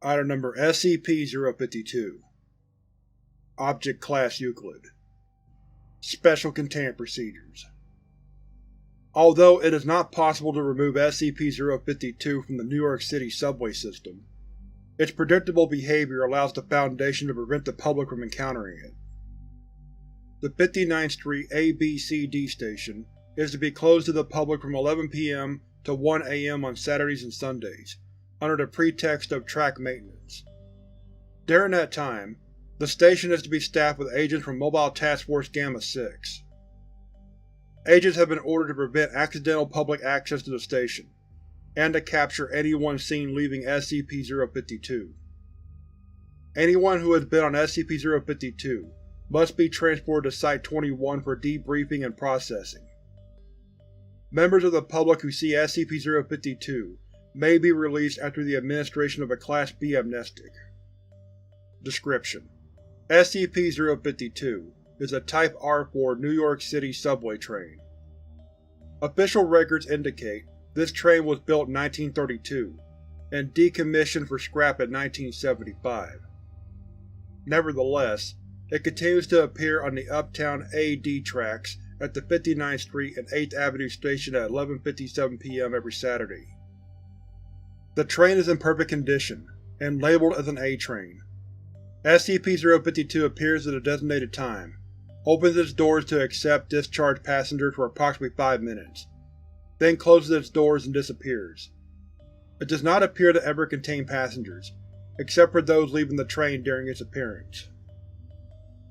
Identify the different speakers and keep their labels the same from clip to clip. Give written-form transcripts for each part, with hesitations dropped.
Speaker 1: Item Number SCP-052 Object Class Euclid Special Containment Procedures. Although it is not possible to remove SCP-052 from the New York City subway system, its predictable behavior allows the Foundation to prevent the public from encountering it. The 59th Street ABCD station is to be closed to the public from 11 p.m. to 1 a.m. on Saturdays and Sundays, under the pretext of track maintenance. During that time, the station is to be staffed with agents from Mobile Task Force Gamma-6. Agents have been ordered to prevent accidental public access to the station, and to capture anyone seen leaving SCP-052. Anyone who has been on SCP-052 must be transported to Site-21 for debriefing and processing. Members of the public who see SCP-052 may be released after the administration of a Class B amnestic. Description: SCP-052 is a Type R4 New York City subway train. Official records indicate this train was built in 1932 and decommissioned for scrap in 1975. Nevertheless, it continues to appear on the Uptown AD tracks at the 59th Street and 8th Avenue station at 11:57 p.m. every Saturday. The train is in perfect condition, and labeled as an A train. SCP-052 appears at a designated time, opens its doors to accept discharged passengers for approximately 5 minutes, then closes its doors and disappears. It does not appear to ever contain passengers, except for those leaving the train during its appearance.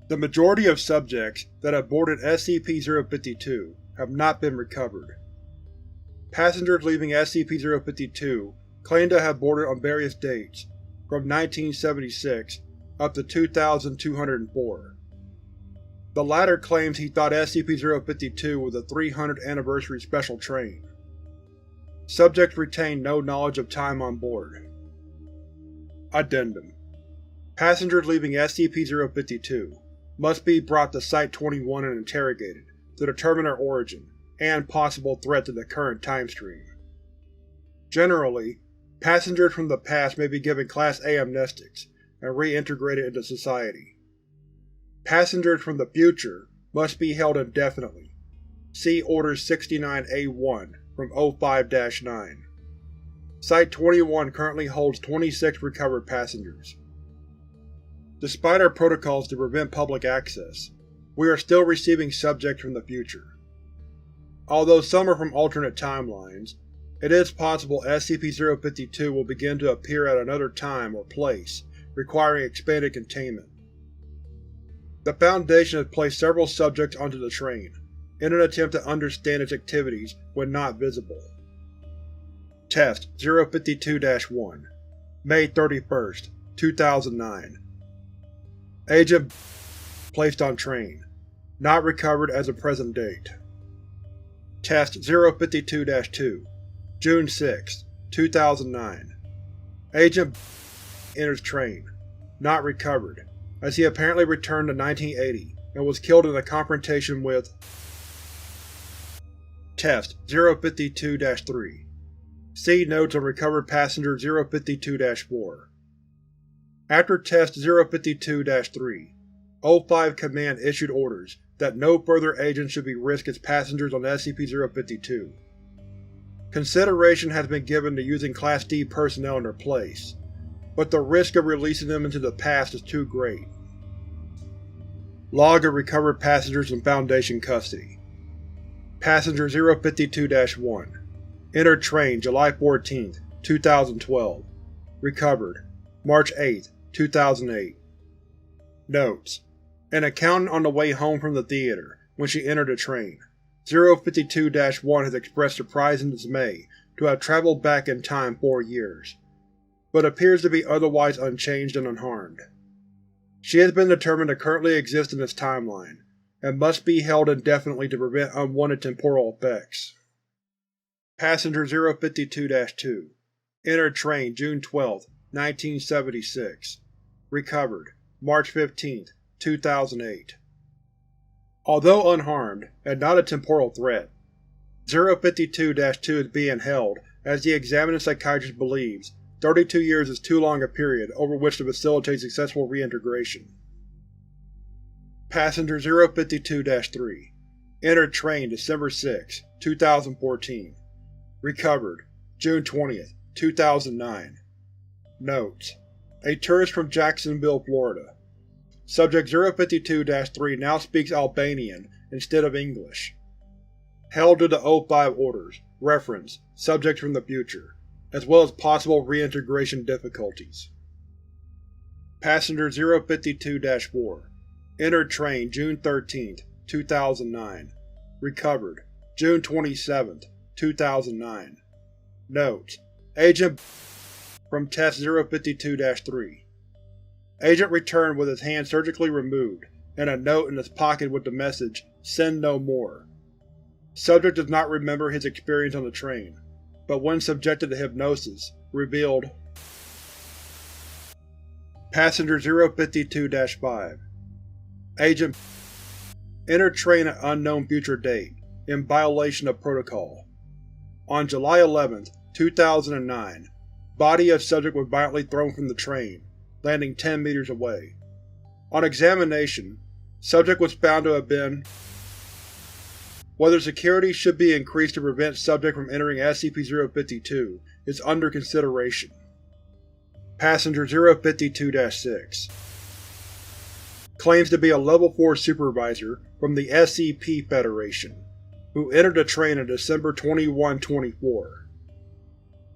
Speaker 1: The majority of subjects that have boarded SCP-052 have not been recovered. Passengers leaving SCP-052 claim to have boarded on various dates, from 1976 up to 2204. The latter claims he thought SCP-052 was a 300th anniversary special train. Subjects retain no knowledge of time on board. Addendum: Passengers leaving SCP-052 must be brought to Site-21 and interrogated to determine their origin and possible threat to the current time stream. Generally, passengers from the past may be given Class A amnestics and reintegrated into society. Passengers from the future must be held indefinitely. See Order 69A1 from 05-9. Site-21 currently holds 26 recovered passengers. Despite our protocols to prevent public access, we are still receiving subjects from the future. Although some are from alternate timelines, it is possible SCP-052 will begin to appear at another time or place, requiring expanded containment. The Foundation has placed several subjects onto the train, in an attempt to understand its activities when not visible. Test 052-1 May 31, 2009 Agent placed on train. Not recovered as of present date. Test 052-2 June 6, 2009 Agent enters train. Not recovered, as he apparently returned to 1980 and was killed in a confrontation with Test 052-3 See Notes on Recovered Passenger 052-4. After Test 052-3, O5 Command issued orders that no further agents should be risked as passengers on SCP-052. Consideration has been given to using Class D personnel in their place, but the risk of releasing them into the past is too great. Log of recovered passengers in Foundation custody. Passenger 052-1 Entered train July 14, 2012. Recovered March 8, 2008. Notes: An accountant on the way home from the theater when she entered the train. 052-1 has expressed surprise and dismay to have traveled back in time 4 years, but appears to be otherwise unchanged and unharmed. She has been determined to currently exist in this timeline, and must be held indefinitely to prevent unwanted temporal effects. Passenger 052-2 Entered train June 12, 1976. Recovered March 15, 2008. Although unharmed, and not a temporal threat, 052-2 is being held as the examining psychiatrist believes 32 years is too long a period over which to facilitate successful reintegration. Passenger 052-3 entered train December 6, 2014. Recovered June 20, 2009. Notes: a tourist from Jacksonville, Florida. Subject 052-3 now speaks Albanian instead of English. Held to the O5 orders. Reference: subjects from the future, as well as possible reintegration difficulties. Passenger 052-4 entered train June 13, 2009. Recovered June 27, 2009. Notes: Agent from Test 052-3. Agent returned with his hand surgically removed and a note in his pocket with the message, "Send no more." Subject does not remember his experience on the train, but when subjected to hypnosis, revealed. Passenger 052-5 Agent entered train at unknown future date, in violation of protocol. On July 11, 2009, body of subject was violently thrown from the train, landing 10 meters away. On examination, subject was found to have been. Whether security should be increased to prevent subject from entering SCP-052 is under consideration. Passenger 052-6 claims to be a Level 4 supervisor from the SCP Federation, who entered the train on December 21, 2024.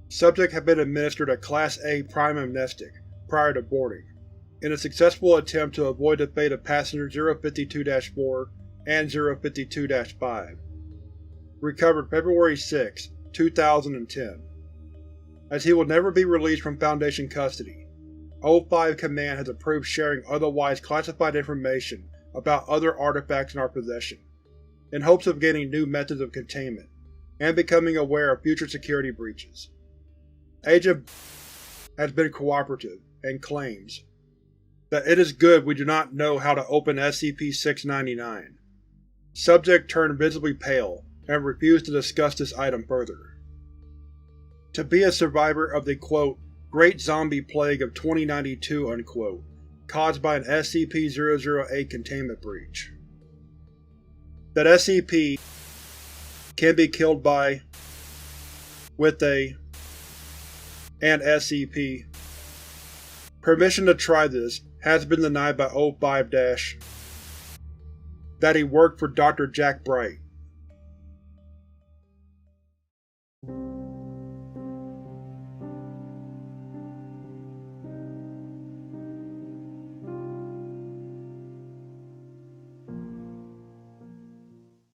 Speaker 1: Subject had been administered a Class A Prime Amnestic prior to boarding, in a successful attempt to avoid the fate of Passenger 052-4 and 052-5. Recovered February 6, 2010. As he will never be released from Foundation custody, O5 Command has approved sharing otherwise classified information about other artifacts in our possession, in hopes of gaining new methods of containment, and becoming aware of future security breaches. Agent has been cooperative, and claims that it is good we do not know how to open SCP-699. Subject turned visibly pale and refused to discuss this item further. To be a survivor of the quote, Great Zombie Plague of 2092 unquote, caused by an SCP-008 containment breach. That SCP can be killed by, with a, and SCP. Permission to try this has been denied by O5-. That he worked for Dr. Jack Bright,